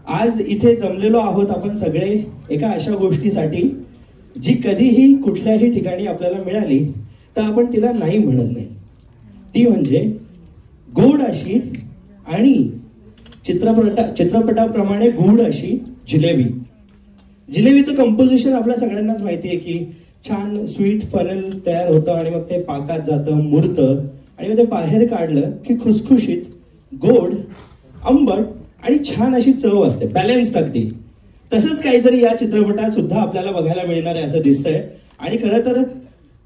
आज इथे जमलेलो आहोत आपण सगळे एका अशा गोष्टीसाठी जी कधीही कुठल्याही ठिकाणी आपल्याला मिळाली तर आपण तिला नाही म्हणत नाही. ती म्हणजे गोड अशी आणि चित्रपटाप्रमाणे गूढ अशी जिलेबी. जिलेबीचं कंपोजिशन आपल्या सगळ्यांनाच माहिती आहे की छान स्वीट फनल तयार होतं आणि मग ते पाकात जातं, मुरतं आणि मग ते बाहेर काढलं की खुसखुशीत, गोड, आंबट आणि छान अशी चव असते, बॅलन्स्ड अगदी. तसंच काहीतरी या चित्रपटात सुद्धा आपल्याला बघायला मिळणार आहे असं दिसतंय. आणि खरं तर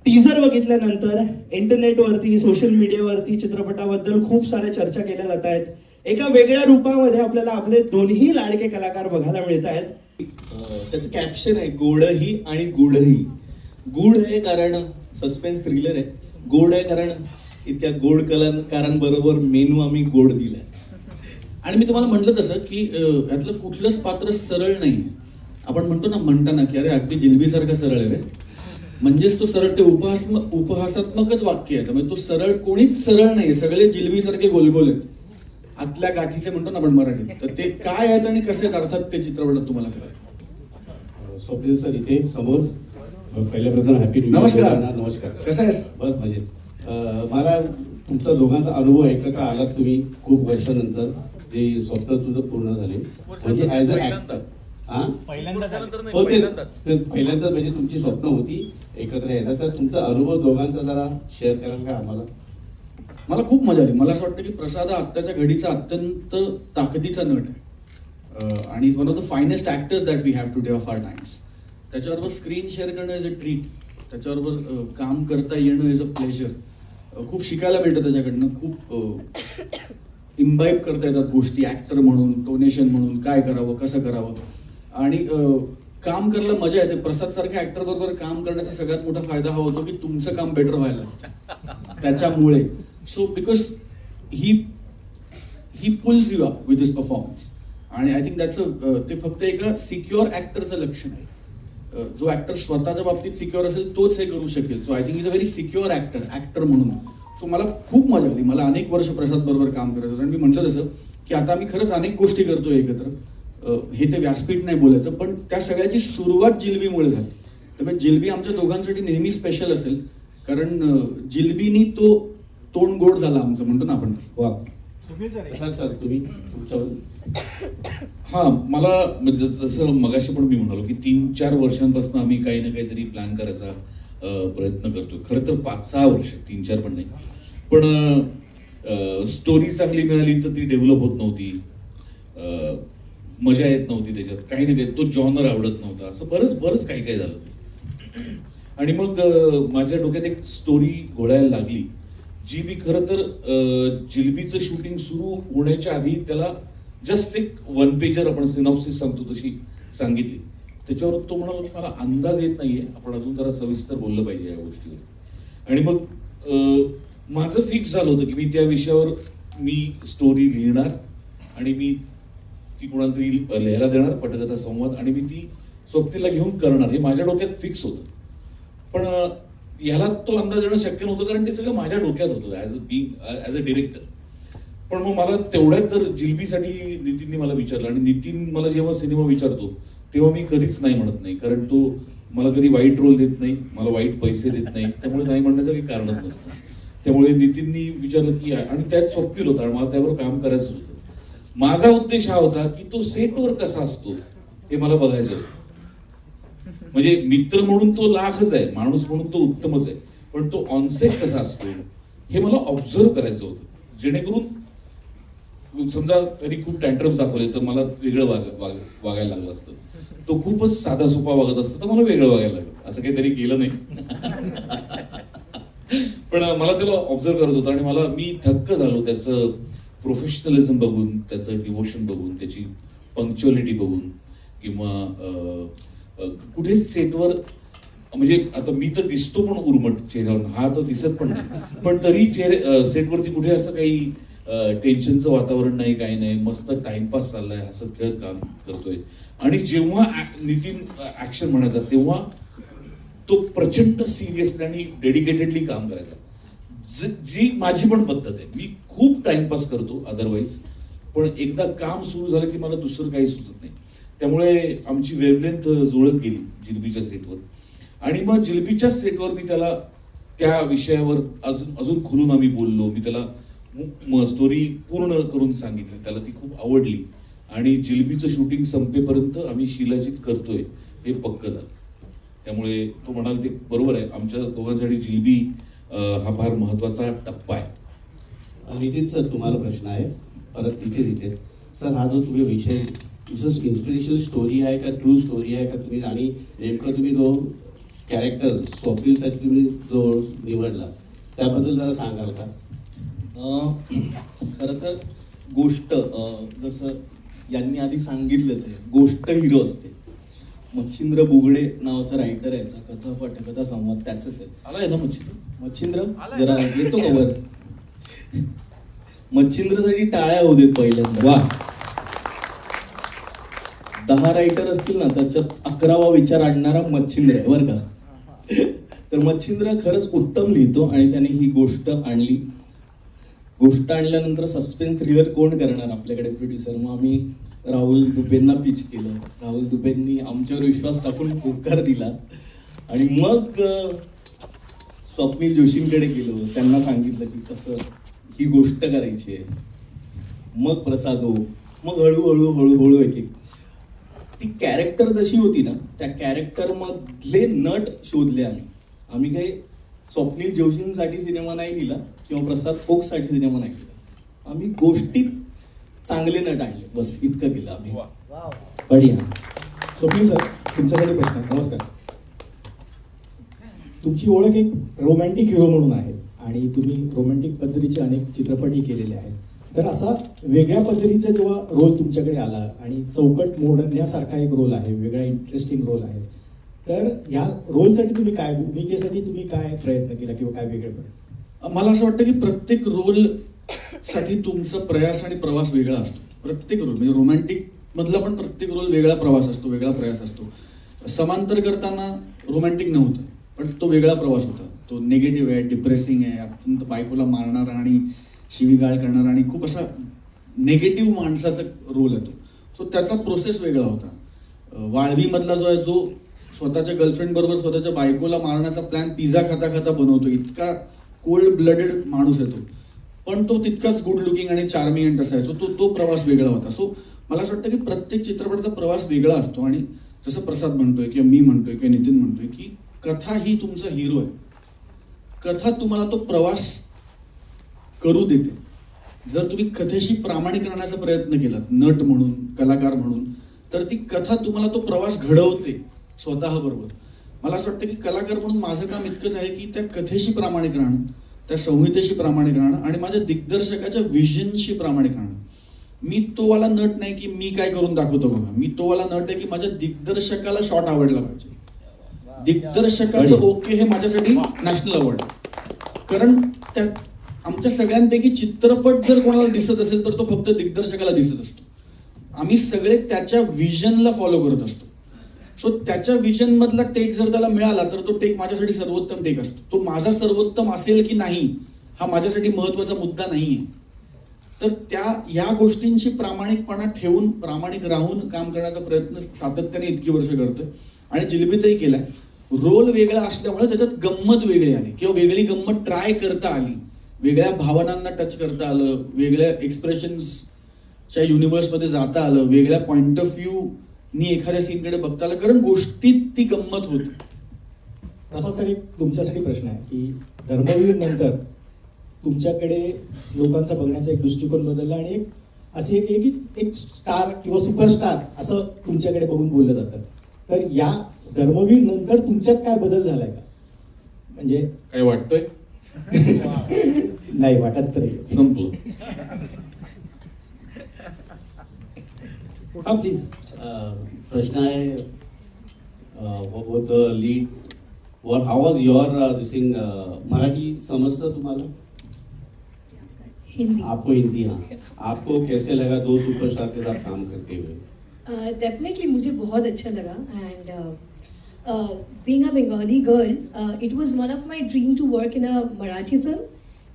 टीझर बघितल्यानंतर इंटरनेटवरती, सोशल मीडियावरती चित्रपटाबद्दल खूप साऱ्या चर्चा केल्या जात आहेत. एका वेगळ्या रूपामध्ये आपल्याला आपले दोन्ही लाडके कलाकार बघायला मिळत आहेत. त्याचं कॅप्शन आहे गोडही आणि गूढही. गूढ आहे कारण सस्पेन्स थ्रिलर आहे, गोड आहे कारण त्या गोड कलाकारांबरोबर मेनू आम्ही गोड दिलाय. आणि मी तुम्हाला म्हटलं तसं की यातलं कुठलंच पात्र सरळ नाही. आपण म्हणतो ना म्हणताना की अरे अगदी जिलबीसारखं सरळ आहे रे, म्हणजेच तो सरळ ते उपहासात्मकच वाक्य आहे. त्यामुळे तो सरळ कोणीच सरळ नाही, सगळे जिलबीसारखे गोलगोल आहेत, आतल्या गाठीचे म्हणतो ना आपण मराठीत. तर ते काय आहेत आणि कसे आहेत अर्थात ते चित्रपटात तुम्हाला कळेल. स्वप्नील सर इथे समोर. पहिल्या प्रथम हॅपी न्यू इयर. नमस्कार. नमस्कार. कसं आहेस? बस मजेत. मला तुमचा दोघांचा अनुभव एकत्र आलात तुम्ही खूप वर्षानंतर, जे स्वप्न तुझं पूर्ण झाले म्हणजे ऍज अ ऍक्टर. पहिल्यांदाच म्हणजे तुमची स्वप्न होती एकत्र यायचं, तर तुमचा अनुभव दोघांचा जरा शेअर कराल का आम्हाला? मला खूप मजा आली. मला असं वाटतं की प्रसाद आत्ताच्या घडीचा अत्यंत ताकदीचा नट आहे आणि one of the finest actors that we have today of our times. त्याच्याबरोबर स्क्रीन शेअर करणं इज अ ट्रीट, त्याच्याबरोबर काम करता येणं इज अ प्लेजर. खूप शिकायला मिळतं त्याच्याकडनं, खूप इम्बाईब करता येतात गोष्टी ऍक्टर म्हणून, टोनेशन म्हणून, काय करावं, कसं करावं आणि काम करायला मजा येते. प्रसाद सारख्या ऍक्टर बरोबर काम करण्याचा सगळ्यात मोठा फायदा हा होतो की तुमचं काम बेटर व्हायला त्याच्यामुळे. So because he pools you up with this performance. आणि आय थिंक ते फक्त एका सिक्युअर ऍक्टरचं लक्षण आहे. जो ऍक्टर स्वतःच्या बाबतीत सिक्युअर असेल तोच हे करू शकेल. So I think is a very secure actor म्हणून. सो मला खूप मजा आली. मला अनेक वर्ष प्रसाद बरोबर काम करायचं होतं आणि मी म्हटलं तसं की आता आम्ही खरंच अनेक गोष्टी करतोय एकत्र. हे ते व्यासपीठ नाही बोलायचं, पण त्या सगळ्याची सुरुवात जिलबीमुळे झाली. त्यामुळे जिलबी आमच्या दोघांसाठी नेहमी स्पेशल असेल, कारण जिलबीनी तो तोंड गोड झाला आमचं, म्हणतो ना आपण. वा सर तुम्ही हा, मला म्हणजे जसं मगाशी पण मी म्हणालो की 3-4 वर्षांपासून आम्ही काही ना काहीतरी प्लॅन करायचा प्रयत्न करतोय. खरं तर 5-6 वर्ष, 3-4 पण नाही. पण स्टोरी चांगली मिळाली तर ती डेव्हलप होत नव्हती, मजा येत नव्हती त्याच्यात, काही नाही, तो जॉनर आवडत नव्हता, असं बरंच काही झालं. आणि मग माझ्या डोक्यात एक स्टोरी घोळायला लागली, जी मी खरं तर जिलबीचं शूटिंग सुरू होण्याच्या आधी त्याला जस्ट एक 1 पेजर आपण सिनॉप्सिस सांगतो तशी सांगितली. त्याच्यावर तो म्हणाला मला अंदाज येत नाहीये, आपण अजून जरा सविस्तर बोललं पाहिजे या गोष्टीवर. आणि मग माझं फिक्स झालं होतं की मी त्या विषयावर स्टोरी लिहिणार आणि मी ती कोणाला तरी लिहायला देणार, पटकथा संवाद, आणि मी ती स्वप्नीला घेऊन करणार, हे माझ्या डोक्यात फिक्स होतं. पण याला तो अंदाज येणं शक्य नव्हतं कारण ते सगळं माझ्या डोक्यात होतं ॲज अ डिरेक्टर. पण मग मला तेवढ्यात जर जिलबीसाठी नितीनने मला विचारलं, आणि नितीन मला जेव्हा सिनेमा विचारतो तेव्हा मी कधीच नाही म्हणत नाही, कारण तो मला कधी वाईट रोल देत नाही, मला वाईट पैसे देत नाही, त्यामुळे नाही म्हणण्याचं काही कारणच नसतं. त्यामुळे नितीननी विचारलं की, आणि त्यात स्वप्नील होता आणि मला त्यावर काम करायचं होतं. माझा उद्देश हा होता की तो सेटवर कसा असतो हे मला बघायचं होतं. म्हणजे मित्र म्हणून तो लाखच आहे, माणूस म्हणून तो उत्तमच आहे, पण तो ऑनसेट कसा असतो हे मला ऑब्झर्व करायचं होतं, जेणेकरून समजा तरी खूप टँट्रम्स दाखवले तर मला वेगळं वागायला लागलं असतं, तो खूपच साधा सोपा वागत असतं तर मला वेगळं वागायला लागलं. असं काहीतरी केलं नाही पण मला त्याला ऑब्झर्व करायचं होतं. आणि मी थक्क झालो त्याचं प्रोफेशनलिझम बघून, त्याचं डिवोशन बघून, त्याची पंक्च्युअलिटी बघून, किंवा कुठेच सेटवर, म्हणजे आता मी तर दिसतो पण उर्मट चेहऱ्यावर, हा तर दिसत पण नाही, पण तरी सेटवरती कुठे असं काही टेन्शनचं वातावरण नाही, काही नाही, मस्त टाइमपास चाललाय, हसत खेळत काम करतोय. आणि जेव्हा नितीन ऍक्शन म्हणायचा तेव्हा तो प्रचंड सिरियसली आणि डेडिकेटेडली काम करायचा, जी माझी पण पद्धत आहे. मी खूप टाइमपास करतो अदरवाईज, पण पण एकदा काम सुरू झालं की मला दुसरं काही सुचत नाही. त्यामुळे आमची वेवलेंथ जुळत गेली जिलबीच्या सेटवर. आणि मग जिलबीच्या सेटवर मी त्याला त्या विषयावर अजून खुलून आम्ही बोललो. मी त्याला स्टोरी पूर्ण करून सांगितली, त्याला ती खूप आवडली. आणि जिलबीचं शूटिंग संपेपर्यंत आम्ही शिलाजीत करतोय हे पक्क झालं. त्यामुळे तो म्हणाला ते बरोबर आहे, आमच्या दोघांसाठी जिलबी हा फार महत्वाचा टप्पा आहे. नितीन सर, तुम्हाला प्रश्न आहे परत तिथे सर. हा जो तुम्ही विषय इन्स्पिरेशनल स्टोरी आहे का ट्रू स्टोरी आहे का तुम्ही, आणि नेमकं तुम्ही जो कॅरेक्टर स्वप्नीलसाठी तुम्ही जो निवडला त्याबद्दल जरा सांगाल का? खरं तर गोष्ट जसं यांनी आधी सांगितलंच आहे, गोष्ट हिरो असते. मच्छिंद्र बुगडे नावाचा रायटर याचा कथा पटकथा संवाद त्याचंच आहे. आलाय ना मच्छिंद्र जरा येतो का वर? मच्छिंद्रसाठी टाळ्या होऊ देत पहिल्यांदा. वा, 10 रायटर असतील ना त्याच्यात 11वा विचार आणणारा मच्छिंद्र आहे बरं का. तर मच्छिंद्र खरंच उत्तम लिहितो आणि त्याने ही गोष्ट आणली. गोष्ट आणल्यानंतर सस्पेन्स थ्रिलर कोण करणार आपल्याकडे प्रोड्युसर? मग आम्ही राहुल दुबेंना पिच केलं. राहुल दुबेंनी आमच्यावर विश्वास टाकून होकार दिला आणि मग स्वप्नील जोशींकडे गेलो. त्यांना सांगितलं की कसं ही गोष्ट करायची आहे. मग प्रसाद हो, मग हळूहळू एक ती कॅरेक्टर जशी होती ना त्या कॅरेक्टर मधले नट शोधले आम्ही काही स्वप्नील जोशींसाठी सिनेमा नाही लिहिला किंवा प्रसाद ओकसाठी सिनेमा नाही लिहिला. आम्ही गोष्टीत चांगले नट आणले, बस इतकं केलं आम्ही. बढिया. स्वप्नील सर, तुमच्यासाठी प्रश्न. नमस्कार. तुमची ओळख एक रोमॅन्टिक हिरो म्हणून आहे आणि तुम्ही रोमॅन्टिक पद्धतीचे अनेक चित्रपटही केलेले आहेत. तर असा वेगळ्या पद्धतीचा जेव्हा रोल तुमच्याकडे आला आणि चौकट मोडण्यासारखा एक रोल आहे, वेगळा इंटरेस्टिंग रोल आहे, तर या रोलसाठी तुम्ही काय, भूमिकेसाठी तुम्ही काय प्रयत्न केला किंवा काय वेगळे पडत? मला असं वाटतं की प्रत्येक रोल साठी तुमचा प्रयास आणि प्रवास वेगळा असतो. प्रत्येक रोल म्हणजे रोमॅन्टिक मधला पण प्रत्येक रोल वेगळा प्रवास असतो, वेगळा प्रयास असतो. समांतर करताना रोमॅन्टिक नव्हतं पण तो वेगळा प्रवास होता. तो निगेटिव्ह आहे, डिप्रेसिंग आहे, अत्यंत बायकोला मारणारा आणि शिवीगाळ करणारा आणि खूप असा नेगेटिव्ह माणसाचा रोल आहे तो. सो त्याचा प्रोसेस वेगळा होता. वाळवी मधला जो आहे, जो स्वतःच्या गर्लफ्रेंड बरोबर स्वतःच्या बायकोला मारण्याचा प्लॅन पिझ्झा खाता खाता बनवतो, इतका कोल्ड ब्लडेड माणूस आहे तो, पण तो तितकाच गुड लुकिंग आणि चार्मिंग असायचो. तो प्रवास वेगळा होता. सो मला असं वाटतं की प्रत्येक चित्रपटाचा प्रवास वेगळा असतो. आणि जसं प्रसाद म्हणतोय किंवा मी म्हणतोय किंवा नितीन म्हणतोय की कथा ही तुमचा हिरो आहे. कथा तुम्हाला तो प्रवास करू देते. जर तुम्ही कथेशी प्रामाणिक राहण्याचा प्रयत्न केलात नट म्हणून, कलाकार म्हणून, तर ती कथा तुम्हाला तो प्रवास घडवते स्वतः बरोबर. मला असं वाटतं की कलाकार म्हणून माझं काम इतकंच आहे की त्या कथेशी प्रामाणिक राहणं, त्या संहितेशी प्रामाणिक राहणं आणि माझ्या दिग्दर्शकाच्या विजनशी प्रामाणिक राहणं. मी तो वाला नट नाही की मी काय करून दाखवतो बघा. मी तो वाला नट आहे की माझ्या दिग्दर्शकाला शॉट आवडला पाहिजे. दिग्दर्शकाचं ओके हे माझ्यासाठी नॅशनल अवॉर्ड. कारण त्या आमच्या सगळ्यांपैकी चित्रपट जर कोणाला दिसत असेल तर तो फक्त दिग्दर्शकाला दिसत असतो. आम्ही सगळे त्याच्या विजनला फॉलो करत असतो. सो त्याच्या विजन मधला टेक जर त्याला मिळाला तर तो टेक माझ्यासाठी सर्वोत्तम टेक असतो. तो माझा सर्वोत्तम असेल की नाही हा माझ्यासाठी महत्वाचा मुद्दा नाहीये. तर या गोष्टींची प्रामाणिकपणा ठेवून, प्रामाणिक राहून काम करण्याचा प्रयत्न सातत्याने इतकी वर्ष करतोय आणि जिलबीतही केलाय. रोल वेगळा असल्यामुळे त्याच्यात गंमत वेगळी आली किंवा वेगळी गंमत ट्राय करता आली, वेगळ्या भावनांना टच करता आलं, वेगळ्या एक्सप्रेशन्सच्या युनिव्हर्समध्ये जाता आलं, वेगळ्या पॉइंट ऑफ व्ह्यू नी एखाद्या सीनकडे बघता आलं, कारण गोष्टीत ती गंमत होती. असाच एक तुमच्यासाठी प्रश्न आहे की धर्मवीर नंतर तुमच्याकडे लोकांचा बघण्याचा एक दृष्टिकोन बदलला आणि एक असे एक स्टार किंवा सुपरस्टार असं तुमच्याकडे बघून बोललं जातं. तर या धर्मवीर नंतर तुमच्यात काय बदल झालाय का? म्हणजे काय वाटतंय? नाही वाटत तरी संपलं. हा प्लीज. प्रश्न आहे द लीड वर how was your this thing. Marathi समझता तुम्हाला? हिंदी. आपको हिंदी, हाँ. आपको कैसे लगा 2 सुपरस्टार के साथ काम करते हुए? डेफिनेटली मुझे बहुत अच्छा लगा end being a Bengali girl, it was one of my dream to work in a Marathi film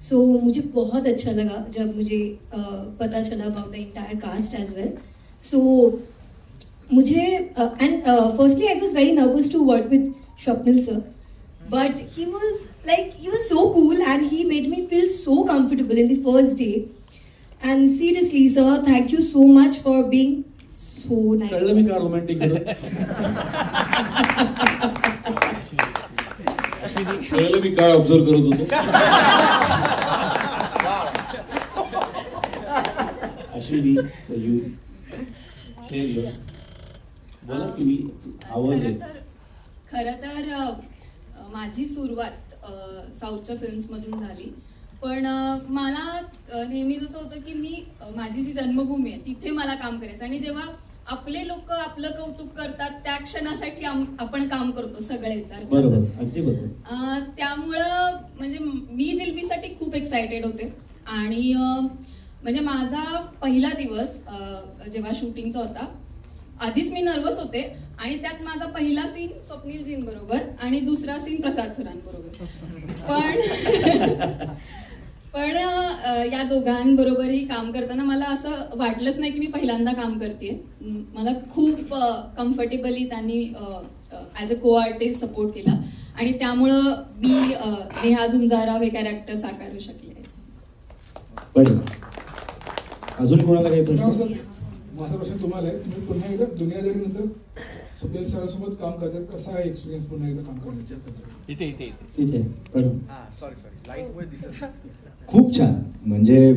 so मुझे बहुत अच्छा लगा जब मुझे पता चला about the entire cast as well. So मुझे and firstly I was very nervous to work with Swapnil sir, but he was so cool and he made me feel so comfortable in the first day. And seriously sir, thank you so much for being so nice. कळलं मी का romantic कळलं मी काय observe करत होतो. Ashwini, you share your बोला तुम्ही आवाज आहे. खरं तर माझी सुरुवात साऊथच्या फिल्म्समधून झाली, पण मला नेहमी जसं होतं की मी माझी जी जन्मभूमी आहे तिथे मला काम करायचं, आणि जेव्हा आपले लोक आपलं कौतुक करतात त्या क्षणासाठी आपण काम करतो सगळेच. बरोबर, अगदी बरोबर. त्यामुळं म्हणजे मी जिलबीसाठी खूप एक्सायटेड होते. आणि म्हणजे माझा पहिला दिवस जेव्हा शूटिंगचा होता, आधीच मी नर्वस होते, आणि त्यात माझा पहिला सीन स्वप्नीलजींबरोबर आणि दुसरा सीन प्रसाद सरांबरोबर. पण या दोघांबरोबरही काम करताना मला असं वाटलंच नाही की मी पहिल्यांदा काम करते. मला खूप कम्फर्टेबली त्यांनी ॲज अ को आर्टिस्ट सपोर्ट केला, आणि त्यामुळं मी नेहा झुंजाराव हे कॅरेक्टर साकारू शकले. पण अजून कोणाला काही प्रश्न? माझा प्रश्न तुम्हाला आहे, तुम्ही पुन्हा एकदा दुनियादारी नंतर स्वप्नील सरांसोबत काम करतात, कसा आहे एक्सपिरियन्स पुन्हा एकदा काम करण्याचा? तिथे पण खूप छान. म्हणजे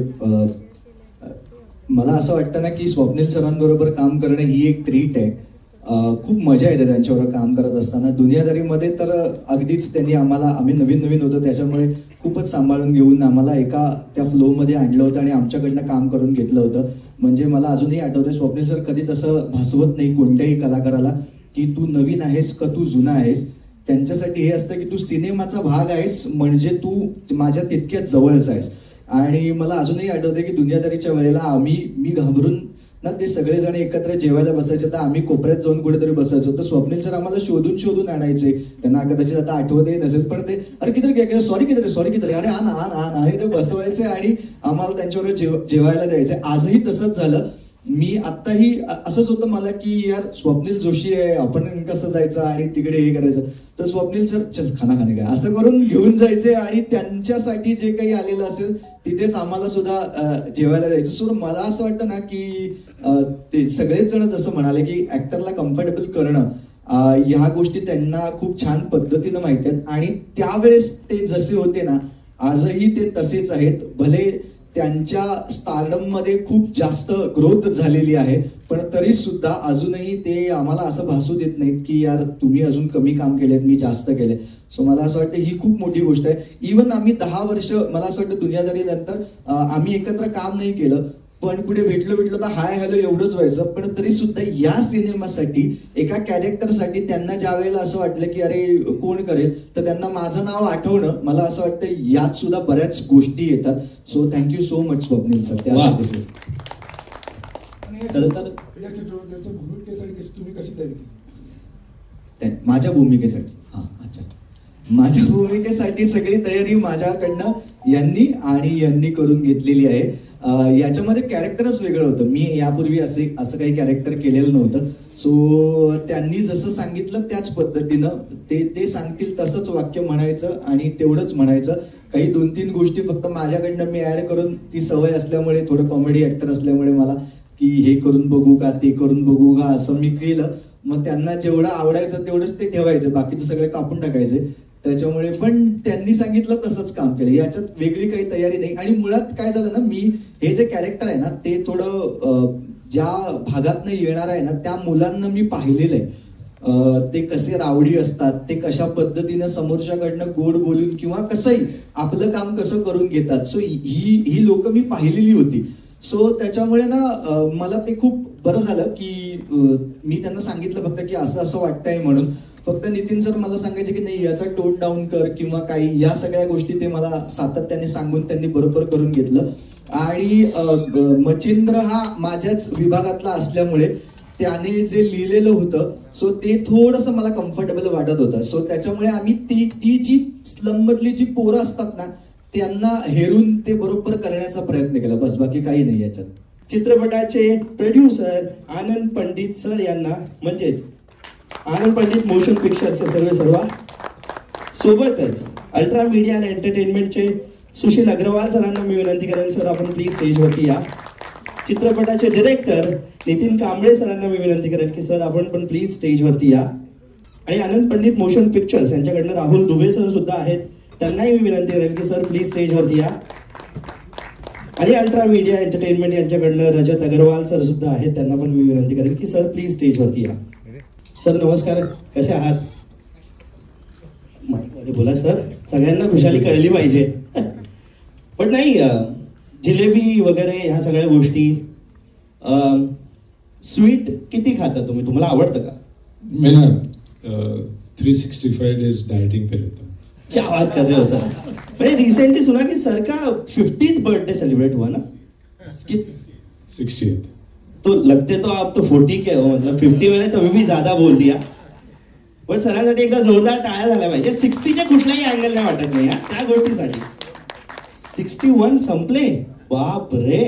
मला असं वाटतं ना की स्वप्नील सरांबरोबर काम करणं ही एक ट्रीट आहे. खूप मजा येते त्यांच्याबरोबर काम करत असताना. दुनियादारीमध्ये तर अगदीच त्यांनी आम्ही नवीन होतो त्याच्यामुळे खूपच सांभाळून घेऊन आम्हाला एका त्या फ्लोमध्ये आणलं होतं आणि आमच्याकडनं काम करून घेतलं होतं. म्हणजे मला अजूनही आठवतंय, स्वप्नील सर कधी तसं भासवत नाही कोणत्याही कलाकाराला की तू नवीन आहेस का तू जुना आहेस. त्यांच्यासाठी हे असतं की तू सिनेमाचा भाग आहेस म्हणजे तू माझ्या तितक्याच जवळच आहेस. आणि मला अजूनही आठवतंय की दुनियादारीच्या वेळेला मी घाबरून ना ते सगळेजण एकत्र जेवायला बसायचे, तर आम्ही कोपऱ्यात जाऊन कुठेतरी बसायचो. तर स्वप्नील सर आम्हाला शोधून आणायचे. त्यांना कदाचित आता आठवतही नसेल, पण ते अरे किती सॉरी किती अरे आण हे ते बसवायचे आणि आम्हाला त्यांच्यावर जेवायला द्यायचे. आजही तसंच झालं. मी आत्ताही असंच होतं मला की यार स्वप्नील जोशी आहे, आपण कसं जायचं आणि तिकडे हे करायचं. तर स्वप्नील सर चल खाना खाणे काय असं करून घेऊन जायचे आणि त्यांच्यासाठी जे काही आलेलं असेल तिथेच आम्हाला सुद्धा जेवायला द्यायचं. सो मला असं वाटतं ना की ते सगळेच जण जसं म्हणाले की ऍक्टरला कम्फर्टेबल करणं ह्या गोष्टी त्यांना खूप छान पद्धतीनं माहिती आहेत. आणि त्यावेळेस ते जसे होते ना आजही ते तसेच आहेत. भले त्यांच्या स्टारडम मध्ये खूप जास्त ग्रोथ झालेली आहे, पण तरी सुद्धा अजूनही ते आम्हाला असं भासू देत नाहीत की यार तुम्ही अजून कमी काम केलेत, मी जास्त केले. सो मला असं वाटतं ही खूप मोठी गोष्ट आहे. इव्हन आम्ही 10 वर्ष मला असं वाटतं दुनियादारी नंतर आम्ही एकत्र काम नाही केलं, पण कुठे भेटलो तर हाय हॅलो एवढंच व्हायचं. पण तरी सुद्धा या सिनेमासाठी एका कॅरेक्टरसाठी त्यांना ज्या वेळेला असं वाटलं की अरे कोण करेल, तर त्यांना माझं नाव आठवणं मला असं वाटतं यात सुद्धा बऱ्याच गोष्टी येतात. So thank you so much Swapnil sir त्यासाठी. खरं तर या चित्रपटाच्या भूमिकेसाठी तुम्ही कशी तयारी केली? माझ्या भूमिकेसाठी माझ्या भूमिकेसाठी सगळी तयारी माझ्याकडनं यांनी करून घेतलेली आहे. याच्यामध्ये कॅरेक्टरच वेगळं होतं. मी यापूर्वी असं काही कॅरेक्टर केलेलं नव्हतं. सो त्यांनी जसं सांगितलं त्याच पद्धतीनं ते सांगतील तसंच वाक्य म्हणायचं आणि तेवढंच म्हणायचं. काही 2-3 गोष्टी फक्त माझ्याकडनं मी ऍड करून, ती सवय असल्यामुळे थोडं कॉमेडी ऍक्टर असल्यामुळे मला की हे करून बघू का ते करून बघू का असं मी केलं. मग त्यांना जेवढं आवडायचं तेवढंच ते ठेवायचं, बाकीचं सगळं कापून टाकायचे. त्याच्यामुळे पण त्यांनी सांगितलं तसंच काम केलं. याच्यात वेगळी काही तयारी नाही. आणि मुळात काय झालं ना, मी हे जे कॅरेक्टर आहे ना ते थोडं ज्या भागातनं येणार आहे ना त्या मुलांना मी पाहिलेलं आहे. ते कसे रावडी असतात, ते कशा पद्धतीनं समोरच्याकडनं गोड बोलून किंवा कसंही आपलं काम कसं करून घेतात. सो ही लोक मी पाहिलेली होती. सो त्याच्यामुळे ना मला ते खूप बरं झालं की मी त्यांना सांगितलं फक्त की असं वाटतंय म्हणून. फक्त नितीन सर मला सांगायचे की नाही याचा टोन डाऊन कर किंवा काही, या सगळ्या गोष्टी ते मला सातत्याने सांगून त्यांनी बरोबर करून घेतलं. आणि मच्छिंद्र हा माझ्याच विभागातला असल्यामुळे त्याने जे लिहिलेलं होतं सो ते थोडंसं मला कम्फर्टेबल वाटत होतं. सो त्याच्यामुळे आम्ही ती जी स्लम मधली जी पोरं असतात ना त्यांना हेरून ते बरोबर करण्याचा प्रयत्न केला, बस बाकी काही नाही याच्यात. चित्रपटाचे प्रोड्युसर आनंद पंडित सर यांना, म्हणजेच आनंद पंडित मोशन पिक्चरचे सर्व सोबतच अल्ट्रा मीडिया आणि एंटरटेनमेंटचे सुशील अग्रवाल सरांना मी विनंती करेन, सर आपण प्लीज स्टेजवरती या. चित्रपटाचे डिरेक्टर नितीन कांबळे सरांना मी विनंती करेन की सर आपण पण प्लीज स्टेजवरती या. आणि आनंद पंडित मोशन पिक्चर्स यांच्याकडनं राहुल दुबे सर सुद्धा आहेत, त्यांनाही मी विनंती करेन की सर प्लीज स्टेजवरती या. आणि अल्ट्रा मीडिया एंटरटेनमेंट यांच्याकडनं रजत अग्रवाल सर सुद्धा आहेत, त्यांना पण मी विनंती करेन की सर प्लीज स्टेजवरती या. सर नमस्कार, कसे आहात? माईकमध्ये बोला सर, सगळ्यांना खुशाली कळली पाहिजे. पण नाही, जिलेबी वगैरे ह्या सगळ्या गोष्टी, स्वीट किती खाता तुम्ही? तुम्हाला आवडतं का? मैं ना 365 डेज डाइटिंग पे रहता हूँ. क्या बात कर रहे हो सर. मैंने रिसेंटली सुना कि सर का 50th बर्थडे सेलिब्रेट हुआ ना? 60th. तो लगते तो आप तो 40 के हो, मतलब 50 मैंने तभी भी ज्यादा बोल दिया. पण सरांसाठी एकदा जोरदार टाळ्या झाल्या पाहिजे. 60च्या कुठल्याही अँगलने वाटत नाही त्या गोष्टीसाठी. 61 संपले, बाप रे.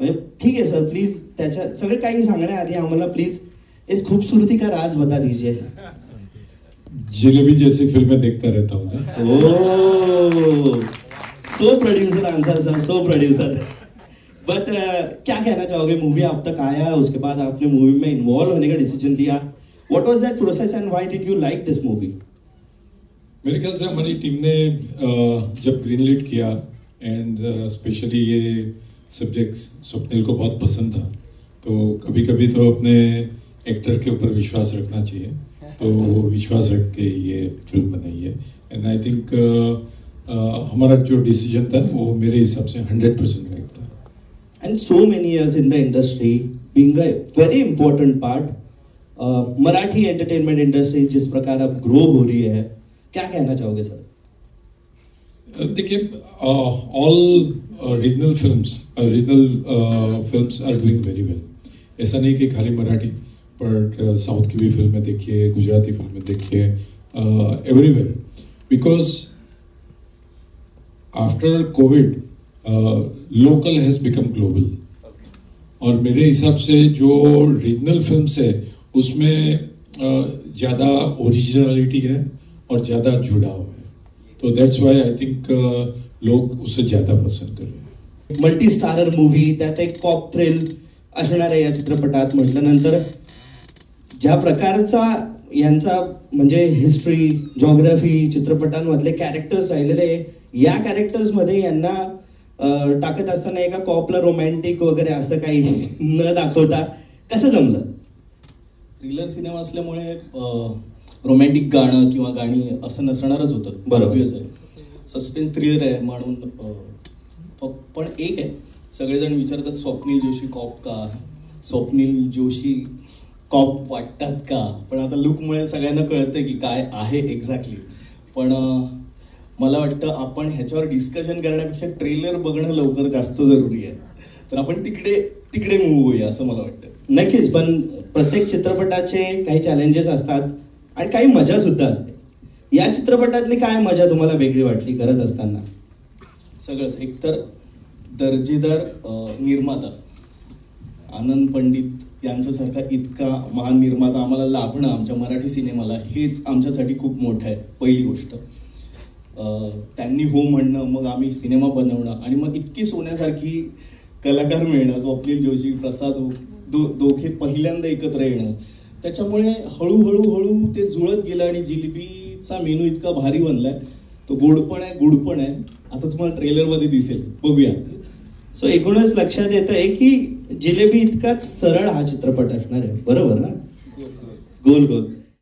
म्हणजे ठीक है सर, प्लीज त्याच्या सगळे काही सांगण्याआधी आम्हाला प्लीज इस खूबसूरती का राज बता दीजिए. जिलेबी जैसी फिल्में देखता रहता हूँ ना. Oh, so producer answer sir, so producer. But क्या कहना चाहोगे? मूवी अब तक आया, उसके बाद आपने मूवी में इन्वॉल्व होने का डिसीजन लिया. व्हाट वाज दैट प्रोसेस एंड व्हाई did you like this movie? मेरे ख्याल से हमारी टीम ने जब ग्रीनलिट किया एंड स्पेशली ये सब्जेक्ट स्वप्निल को बहुत पसंद था, तो कभी कभी तो अपने एक्टर के ऊपर विश्वास रखना चाहिए. तो वो विश्वास रख के ये फिल्म बनाई है. एंड आई थिंक हमारा जो डिसीजन था वो मेरे हिसाब से 100% राइट था. And so many years in the industry, being a very important part, Marathi entertainment industry जिस प्रकार अब ग्रो हो रही है, क्या कहना चाहोगे सर? देखिए, all regional films are doing very well. ऐसा नहीं कि खाली मराठी, बट साउथ की भी फिल्में देखिए, गुजराती फिल्में देखिए, everywhere. Because after Covid local has become global. और मेरे हिसाब से जो रीजनल फिल्म्स है उसमें ज़्यादा ओरिजिनलिटी है और ज़्यादा जुड़ाव है. तो दैट्स वाई आई थिंक लोग उसे ज़्यादा पसंद कर रहे हैं. मल्टी स्टारर मूवी, त्यात एक कॉप थ्रिल असणार आहे या चित्रपटात म्हटल्यानंतर. ज्या प्रकारचा यांचा म्हणजे हिस्ट्री, जॉग्राफी, चित्रपटांमधले कॅरेक्टर्स राहिलेले, या कॅरेक्टर्समध्ये यांना टाकत असताना एका कॉपला रोमॅन्टिक वगैरे असं काही न दाखवता कसं जमलं? थ्रिलर सिनेमा असल्यामुळे रोमॅन्टिक गाणं किंवा गाणी असं नसणारच होतं. बरोबर आहे. सस्पेन्स थ्रिलर आहे म्हणून. पण एक आहे, सगळेजण विचारतात स्वप्नील जोशी कॉप का, स्वप्नील जोशी कॉप वाटतात का. पण आता लुकमुळे सगळ्यांना कळतं की काय आहे एक्झॅक्टली. पण मला वाटतं आपण ह्याच्यावर डिस्कशन करण्यापेक्षा ट्रेलर बघणं लवकर जास्त जरुरी आहे. तर आपण तिकडे मूव्ह होऊया असं मला वाटतं. नक्कीच. पण प्रत्येक चित्रपटाचे काही चॅलेंजेस असतात आणि काही मजा सुद्धा असते. या चित्रपटातली काय मजा तुम्हाला वेगळी वाटली करत असताना? सगळंच. एकतर दर्जेदार निर्माता आनंद पंडित यांच्यासारखा इतका महान निर्माता आम्हाला लाभणं आमच्या मराठी सिनेमाला, हेच आमच्यासाठी खूप मोठं आहे. पहिली गोष्ट. त्यांनी हो म्हणणं, मग आम्ही सिनेमा बनवणं, आणि मग इतकी सोन्यासारखी कलाकार मिळणं, स्वप्नील जोशी, प्रसाद दोघे पहिल्यांदा एकत्र येणं, त्याच्यामुळे हळूहळू ते जुळत गेलं. आणि जिलेबीचा मेनू इतका भारी बनलाय, तो गोड पण आहे, गुड पण आहे. आता तुम्हाला ट्रेलरमध्ये दिसेल, बघूया. सो एकूणच लक्षात येत आहे की जिलेबी इतकाच सरळ हा चित्रपट असणार आहे, बरोबर ना? गोल गोल.